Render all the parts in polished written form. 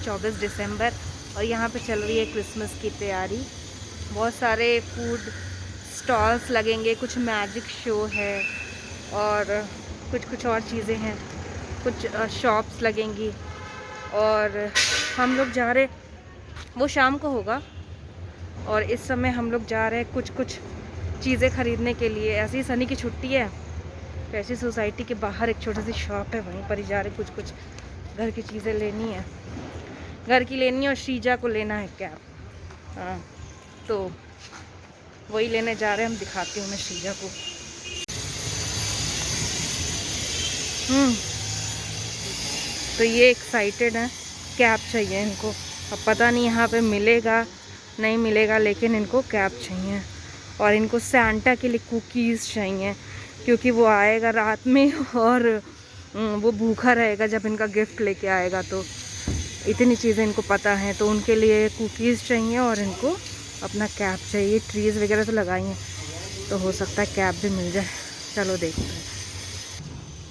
24 दिसंबर और यहाँ पे चल रही है क्रिसमस की तैयारी। बहुत सारे फूड स्टॉल्स लगेंगे, कुछ मैजिक शो है और कुछ और चीज़ें हैं, कुछ शॉप्स लगेंगी। और हम लोग जा रहे, वो शाम को होगा और इस समय हम लोग जा रहे हैं कुछ चीज़ें ख़रीदने के लिए। ऐसी ही सनी की छुट्टी है, वैसी सोसाइटी के बाहर एक छोटी सी शॉप है, वहीं पर ही जा रहे कुछ घर की चीज़ें लेनी है, घर की लेनी है और श्रीजा को लेना है कैप। हाँ, तो वही लेने जा रहे हैं हम। दिखाती हूँ मैं श्रीजा को। तो ये एक्साइटेड है, कैप चाहिए इनको। अब पता नहीं यहाँ पे मिलेगा नहीं मिलेगा, लेकिन इनको कैप चाहिए। और इनको सैंटा के लिए कुकीज़ चाहिए, क्योंकि वो आएगा रात में और वो भूखा रहेगा जब इनका गिफ्ट लेके आएगा। तो इतनी चीज़ें इनको पता हैं, तो उनके लिए कुकीज़ चाहिए और इनको अपना कैप चाहिए। ट्रीज़ वगैरह तो लगाई हैं, तो हो सकता है कैप भी मिल जाए। चलो देखते हैं।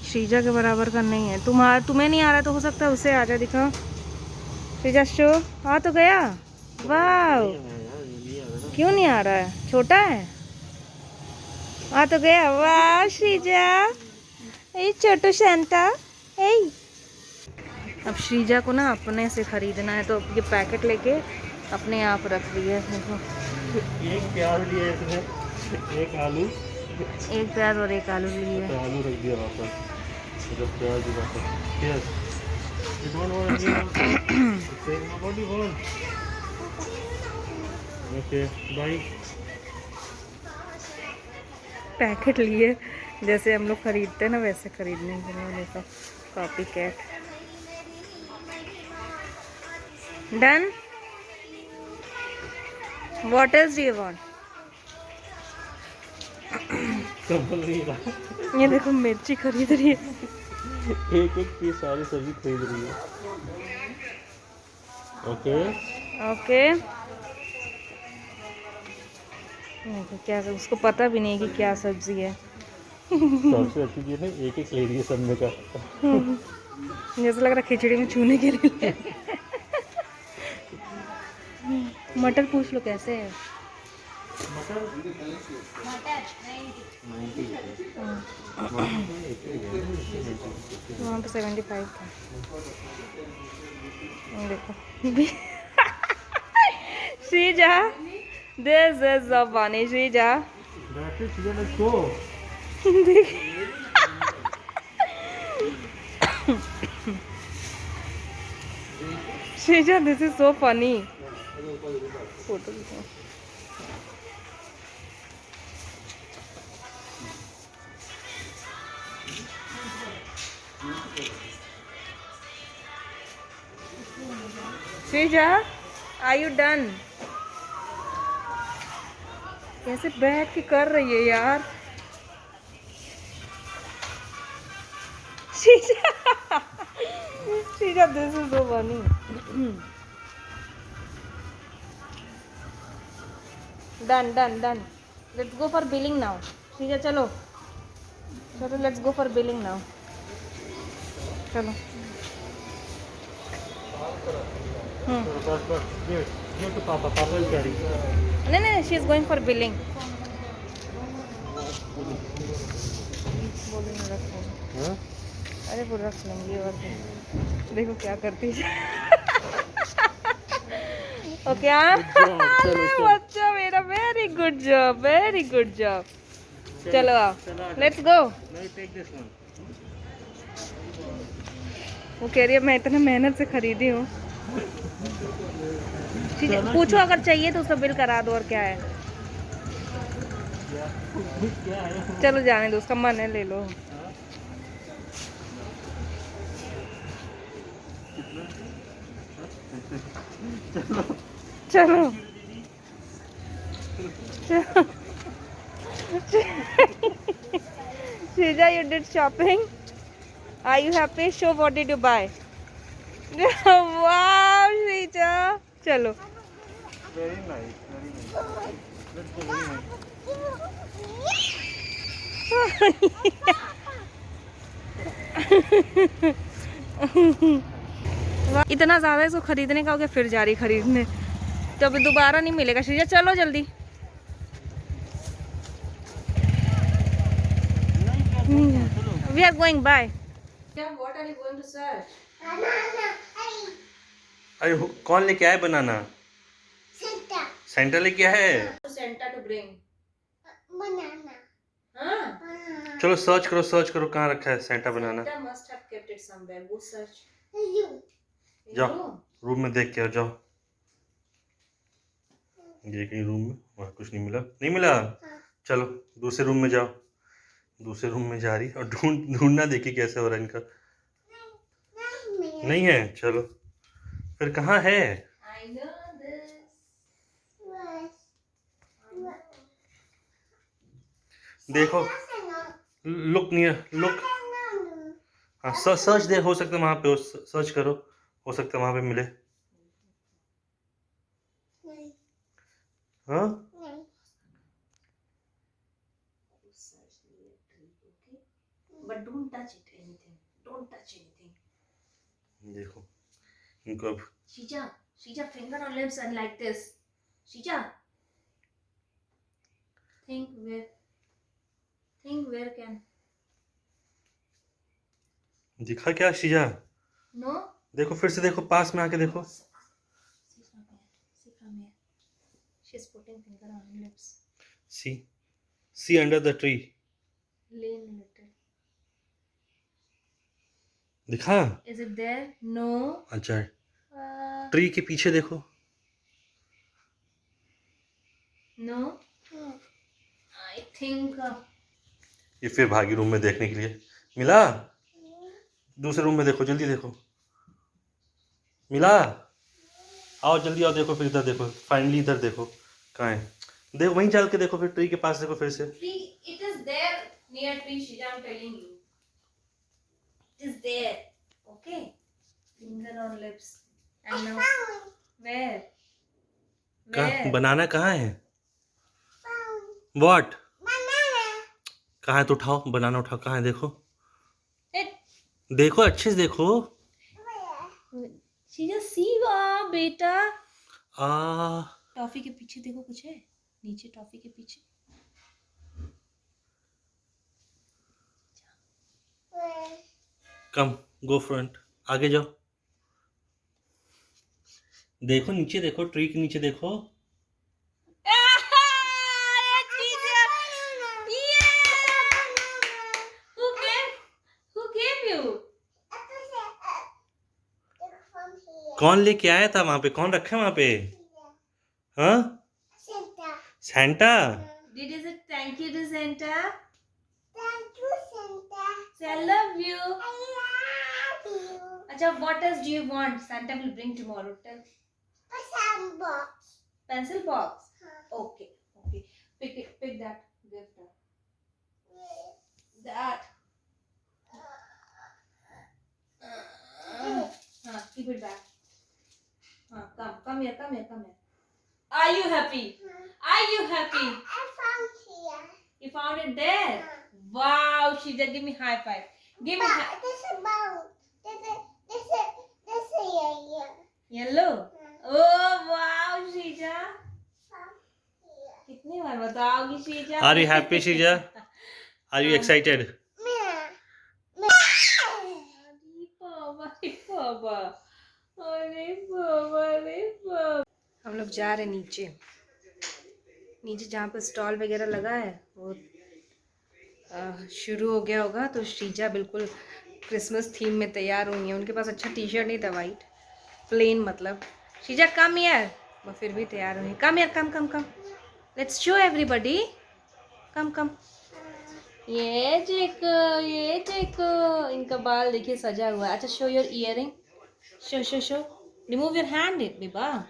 श्रीजा के बराबर का नहीं है। तुम्हें नहीं आ रहा तो हो सकता है उसे आ जाए। दिखाओ श्रीजा, शो आ तो गया। वाह, क्यों नहीं आ रहा है? छोटा है। आ तो गया। वाह श्रीजा, ए छोटू सैंटा। ए अब श्रीजा को ना अपने से खरीदना है, तो ये पैकेट लेके अपने आप रख रही है। देखो, एक प्याज लिए इसने, एक आलू, एक प्याज और एक आलू लिए। तो आलू रख दिया वापस, जब प्याज भी वापस। Yes, you don't want any more? Say what do you want? Okay, bye. Packet लिए, जैसे हम लोग खरीदते हैं ना वैसे खरीदने के लिए। देखो, copy cat. Done. What else do you want? संभल नहीं रहा। ये देखो मिर्ची खरीद रही है। एक एक पीस सारी सब्जी खरीद रही है। Okay okay. क्या, उसको पता भी नहीं कि क्या सब्जी है। सबसे अच्छी चीज़ है एक एक ले रही है सब में का। जैसे लग रहा खिचड़ी में छूने के लिए। मटर पूछ लो कैसे है। वहाँ पे 75 था। देखो Srija, this is a funny Srija. Srija, this is so funny. Photo दिखाओ। Srija, are you done? कैसे बैठ के कर रही है यार Srija. Srija, this is so funny. Done done done. Let's go for billing now. Srija चलो चलो, let's go for billing now. चलो। नहीं नहीं, she is going for billing. अरे वो रख लेंगे और देखो क्या करती है। ओके, बच्चा मेरा, very good job, very good job. चलो आओ, लेट्स गो। वो कह रही है मैं इतना मेहनत से खरीदी हूँ। पूछो अगर चाहिए तो उसका बिल करा दो, और क्या है। चलो जाने दो, उसका मन है ले लो। चलो चलो। Shrija, you did shopping? Are you happy? Show what did you buy? Wow, Shrija. चलो। Very nice, very nice. Let's go, very nice. वाह, इतना ज़्यादा इसको खरीदने का हो गया, फिर जा रही खरीदने, तो अभी दोबारा नहीं मिलेगा। श्रीजा चलो जल्दी। We are going bye. What are you going to search? अरे कौन लेके आया बनाना? सेंटा लेके आया है। Santa to bring. चलो सर्च करो कहाँ रखा है Santa banana. Santa must have kept it somewhere. Go search. जाओ रूम में देख के आओ, जाओ। ये कहीं रूम में, वहाँ कुछ नहीं मिला। नहीं मिला? चलो दूसरे रूम में जाओ। दूसरे रूम में जा रही और ढूंढना देखिए कैसे हो रहा है इनका। नहीं है? चलो फिर कहाँ है? I know this. देखो, लुक नियर, लुक। हाँ सर्च दे, हो सकता है वहाँ पे, सर्च करो, हो सकता है वहाँ पे मिले। हाँ But don't touch it anything. Don't touch anything. देखो इनको अब। Shija, finger on lips and like this. Shija, think where can. दिखा क्या शीजा? No. देखो फिर से देखो, पास में आके देखो। See from here. She's putting finger on her lips. See under the tree. Lean a little. दिखा? Is it there? No. अच्छा ट्री के पीछे देखो। No. I think. ये फिर भागी रूम में देखने के लिए। मिला? दूसरे रूम में देखो, जल्दी देखो। मिला? आओ जल्दी आओ, देखो फिर इधर देखो, फाइनली इधर देखो कहाँ है। देखो वहीं चल के देखो, फिर ट्री के पास देखो फिर से। It is there near tree, Shija. I'm telling you. It is there. Okay. Finger on lips. And now where? कहाँ बनाना कहाँ है? What? कहाँ है? तो उठाओ बनाना, उठाओ। कहाँ है देखो, देखो अच्छे से देखो। Shija, see वाह बेटा। आ टॉफी के पीछे देखो, कुछ है नीचे टॉफी के पीछे। कम गो फ्रंट, आगे जाओ। देखो नीचे देखो, ट्री के नीचे देखो। Who gave you? कौन लेके आया था वहां पे? कौन रखा है वहां पे? हाँ Santa. Did you say thank you to Santa? Say I love you. अच्छा, what else do you want? Santa will bring tomorrow. Tell. Pencil box. Okay. Pick that gift. That. Keep it back. Come here. Are you happy? Are you happy? I found here. You found it there? Wow, Shija, give me high five. Give me high. This is brown. This is yellow. Yellow? Oh, wow, Shija. कितनी बार बताओगी Sheeza? Are you happy, Shija? Are you excited? अरे हम लोग जा रहे नीचे जहाँ पे stall वगैरह लगा है वो शुरू हो गया होगा। तो शीजा बिल्कुल क्रिसमस थीम में तैयार हुई है। उनके पास अच्छा टी शर्ट नहीं था, वाइट प्लेन, मतलब। शीजा कम यार, वो फिर भी तैयार हुई। कम यार, कम लेट्स शो एवरीबॉडी। कम। ये देखो इनका बाल देखिए सजा हुआ है। अच्छा, show your earring. Show remove your hand बेबा।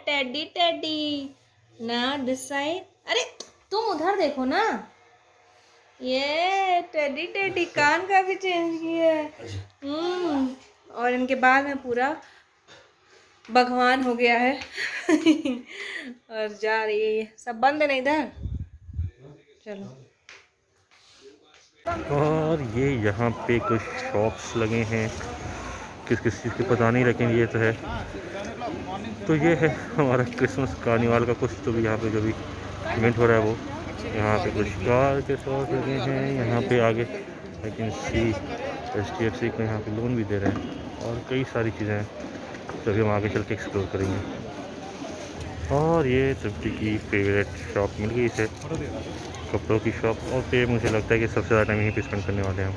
टेडी ना दिस साइड। अरे तुम उधर देखो ना। ये टेडी कान का भी चेंज किया है। और इनके बाल में पूरा भगवान हो गया है। और जा रही है, ये सब बंद है ना इधर। चलो। और ये यहाँ पे कुछ शॉप्स लगे हैं किस किस चीज़ की पता नहीं, लेकिन ये तो है। तो ये है हमारा क्रिसमस कार्निवाल का कुछ तो भी यहाँ पे जो भी इवेंट हो रहा है वो। यहाँ पे कुछ कार के शॉप लगे हैं, यहाँ पे आगे लेकिन सी HDFC को यहाँ पे लोन भी दे रहे हैं और कई सारी चीज़ें हैं जो भी हम आगे चल के एक्सप्लोर करेंगे। और ये सब्जी की फेवरेट शॉप मिल गई इसे, कपड़ों की शॉप। और पे मुझे लगता है कि सबसे ज़्यादा टाइम यहीं पे स्पेंड करने वाले हैं हम।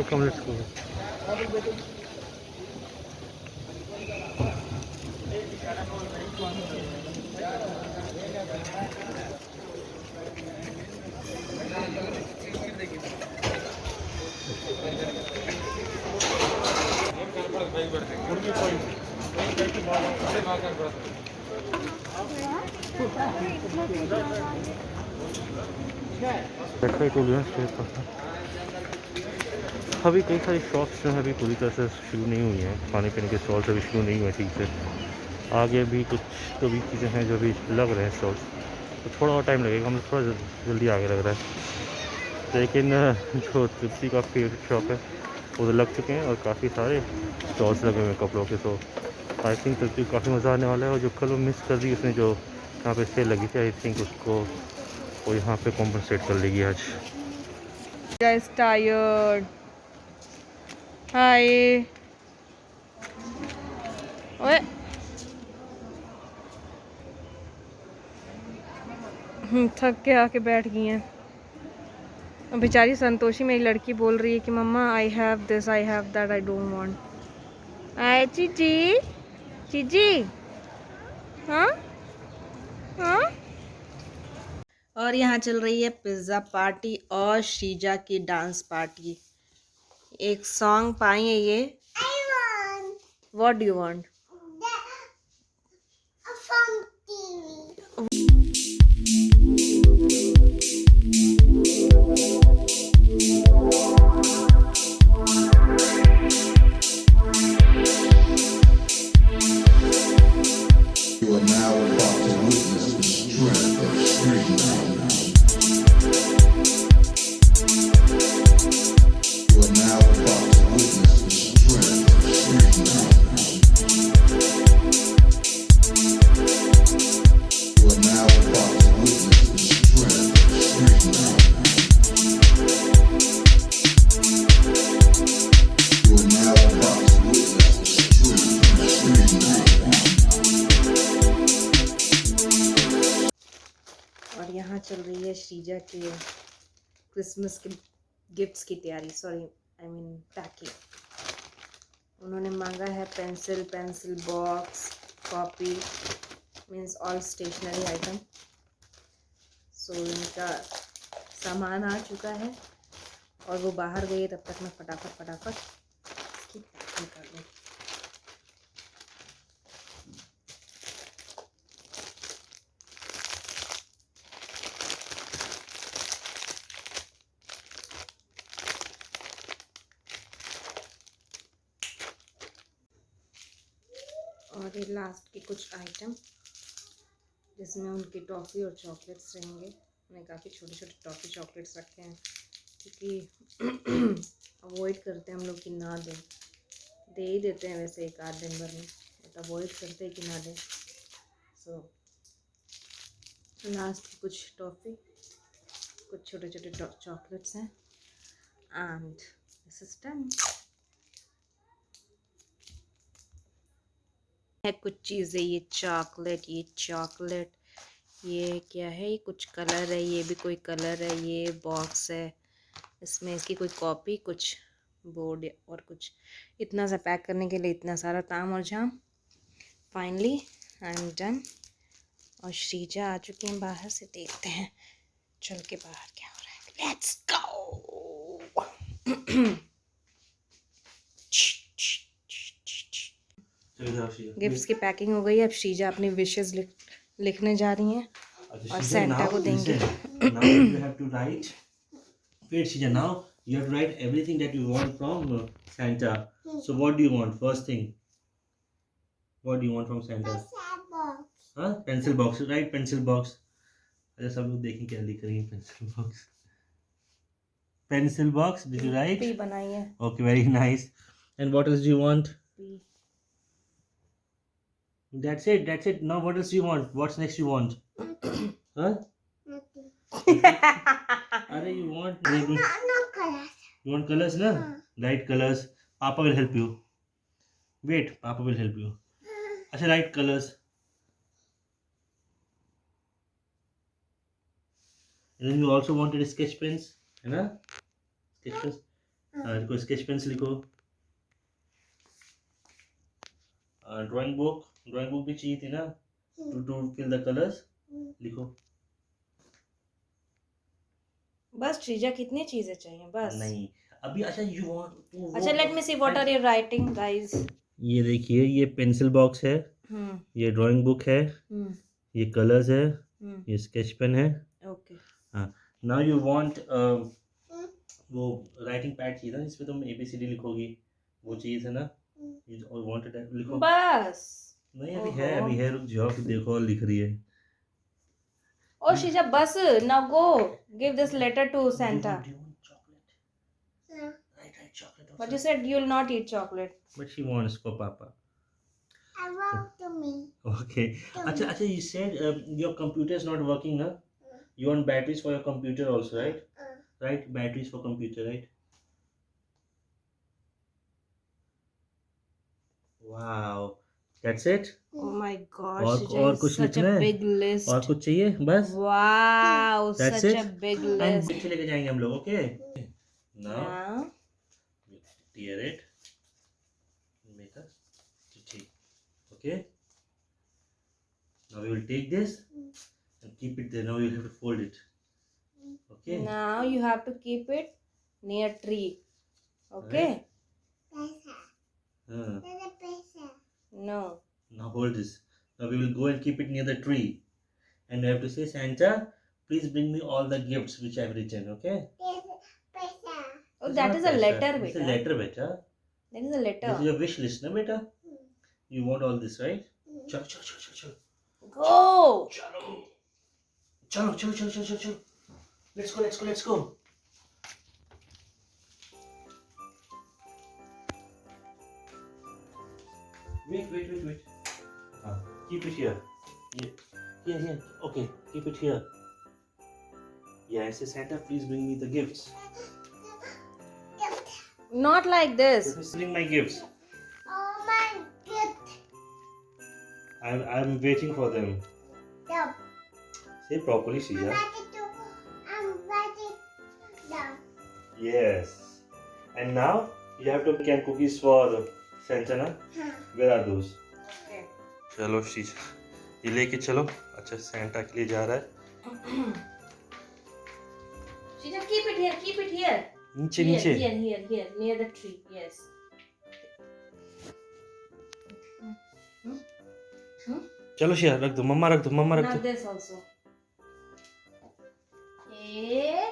Come, let's go. अभी कई सारी शॉप्स जो हैं अभी पूरी तरह से शुरू नहीं हुई हैं, खाने पीने के स्टॉल्स अभी शुरू नहीं हुए ठीक से। आगे भी कुछ तो भी चीज़ें हैं जो भी लग रहे हैं स्टॉल्स, तो थोड़ा और टाइम लगेगा, हम थोड़ा जल्दी आगे लग रहा है। लेकिन जो तृप्ति का फेवरेट शॉप है वो तो लग चुके हैं और काफ़ी सारे स्टॉल्स लगे हुए हैं कपड़ों के। तो आई थिंक तृप्ति काफ़ी मज़ा आने वाला है। और जो कल वो मिस कर दी उसने, जो यहाँ पे सेल लगी थी, आई थिंक उसको वो यहाँ पे कॉम्पनसेट कर लेगी आज। Guys tired. Hi. ओए थक के आके बैठ गई हैं। अब बेचारी संतोषी मेरी लड़की बोल रही है कि mama I have this, I have that, I don't want. आए चीजी, चीजी, हाँ हाँ। और यहाँ चल रही है पिज़्ज़ा पार्टी और श्रीजा की डांस पार्टी। एक सॉन्ग पाई है ये। I want what do you want? from TV. You are now about to witness the strength of street now. You are now about to witness the strength of street now. You are now about to witness the strength of street now. You are now about to witness the strength of street now. और यहाँ चल रही है श्रीजा के Christmas के gifts की तैयारी, sorry I mean packing. उन्होंने मांगा है pencil box, copy, means all stationery item. So इनका सामान आ चुका है और वो बाहर गई है, तब तक मैं फटाफट इसकी पैकिंग कर दूँ। और ये लास्ट के कुछ आइटम जिसमें उनकी टॉफ़ी और चॉकलेट्स रहेंगे। मैंने काफ़ी छोटे टॉफ़ी चॉकलेट्स रखे हैं क्योंकि अवॉइड करते हैं हम लोग कि ना दें, दे ही देते हैं वैसे एक आध दिन भर में, बट अवॉइड करते हैं कि ना दें। सो लास्ट कुछ टॉफ़ी, कुछ छोटे छोटे चॉकलेट्स हैं एंड दिस इज डन। है कुछ चीज़ें, ये चॉकलेट, ये क्या है, ये कुछ कलर है, ये भी कोई कलर है, ये बॉक्स है, इसमें इसकी कोई कॉपी, कुछ बोर्ड और कुछ। इतना सा पैक करने के लिए इतना सारा ताम और झाम। Finally I am done. और श्रीजा आ चुकी हैं बाहर से, देखते हैं चल के बाहर क्या हो रहा है। Let's go. गिफ्ट्स की पैकिंग हो गई है, अब श्रीजा अपनी विशेस लिखने जा रही हैं और सेंटा को देंगे। Now you have to write. Wait, Shija. Now you have to write everything that you want from Santa. So what do you want? First thing. What do you want from Santa? box. हाँ, pencil box. Write pencil box. अच्छा सब लोग देखें क्या लिख रही है pencil box. Pencil box. Did you write? P बनाई है। Okay, very nice. And what else do you want? P. That's it. That's it. Now what else do you want? What's next you want? Huh? Nothing. Are you want? No colors. You want colors, na? Light colors. Papa will help you. Wait, Papa will help you. अच्छा, light colors. And then you also wanted sketch pens, है ना? Sketch pens. कोई sketch pens लिखो. Drawing book भी चाहिए थी ना? To fill the colors. लिखो. बस श्रीजा कितनी चीजें चाहिए बस? नहीं अभी। अच्छा you want अच्छा let me see what are you writing guys. ये देखिए, ये पेंसिल बॉक्स है, ये ड्राइंग बुक है, ये कलर्स है, ये स्केच पेन है। ओके। हाँ, नाउ यू वांट वो राइटिंग पैड चाहिए था जिसपे तुम ABCD लिखोगी, वो चाहिए था ना? यू वांटेड लिखो बस। नहीं अभी है रुक जाओ, फिर देखो और लिख रही है। ओ श्रीजा बस now go give this letter to Santa. No. Write chocolate but you said you will not eat chocolate. But she wants for Papa. I want to me. Okay. अच्छा, you said your computer is not working, na? You want batteries for your computer also, right? Right, batteries for computer, right? Wow, that's it. Oh my god, और Shija is कुछ such लिखना a है? big list. और कुछ चाहिए बस? Wow, That's such it? a big And list. पीछे लेके जाएंगे हम लोग, okay? Now Now, tear it, make a chichi, okay? Now we will take this and keep it there. Now you have to fold it, okay? now you have to keep it near tree. Okay? Pesa. Uh, There's a pesa. No. now hold this. Now we will go and keep it near the tree, and we have to say, Santa, please bring me all the gifts which I have written, okay? There's a pesa. Oh, It's that not is a paisa. letter, It's a beta. letter, beta. That is a letter. This is your wish list, na, beta? You want all this, right? Chalo, chalo, chalo, chalo, Go! chalo, chalo, chalo, chalo, chalo, chalo, chalo. Let's go, let's go, let's go. Wait. Keep it here. Here. Okay, keep it here. Yeah, I say, Santa, please bring me the gifts. Not like this. Please bring my gifts. Oh my gift. I'm waiting for them. Yep. Say properly, I'm Shija. ready down. Yes. And now you have to make cookies for Santa, na? Where are those? Okay. चलो शीशा ये लेके चलो। अच्छा Santa के लिए जा रहा है। Shija, keep it here. Keep it here. नीचे Here, नीचे। here, near the tree. Yes. चलो शीशा रख दो, मम्मा रख दो, मम्मा रख Now दो। this also. Yay!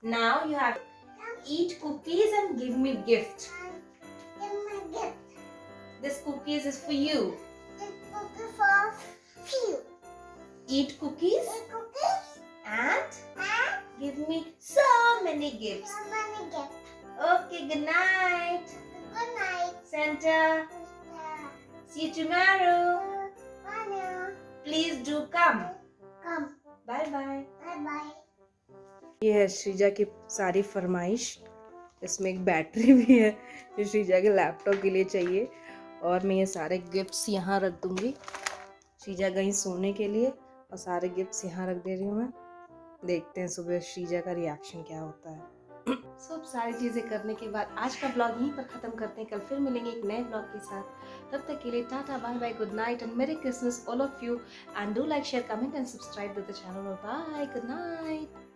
Now you have to eat cookies and give me gift. Give my gift. This cookies is for you. This cookie for you. Eat cookies This cookies and and give me so many gifts. so many gifts. Okay, good night. Good night. Santa, see you tomorrow. Manu. Please do come. Come. Bye bye. Bye bye. ये है श्रीजा की सारी फरमाइश। इसमें एक battery भी है जो श्रीजा के लैपटॉप के लिए चाहिए। और मैं ये सारे गिफ्ट्स यहाँ रख दूँगी। श्रीजा गई सोने के लिए और सारे गिफ्ट्स यहाँ रख दे रही हूँ मैं। देखते हैं सुबह श्रीजा का रिएक्शन क्या होता है। सब सारी चीज़ें करने के बाद आज का ब्लॉग यहीं पर ख़त्म करते हैं। कल फिर मिलेंगे एक नए ब्लॉग के साथ। तब तक के लिए tata, bye bye, good night and merry Christmas all of you. And do like, share, comment and subscribe to the channel. Bye, good night.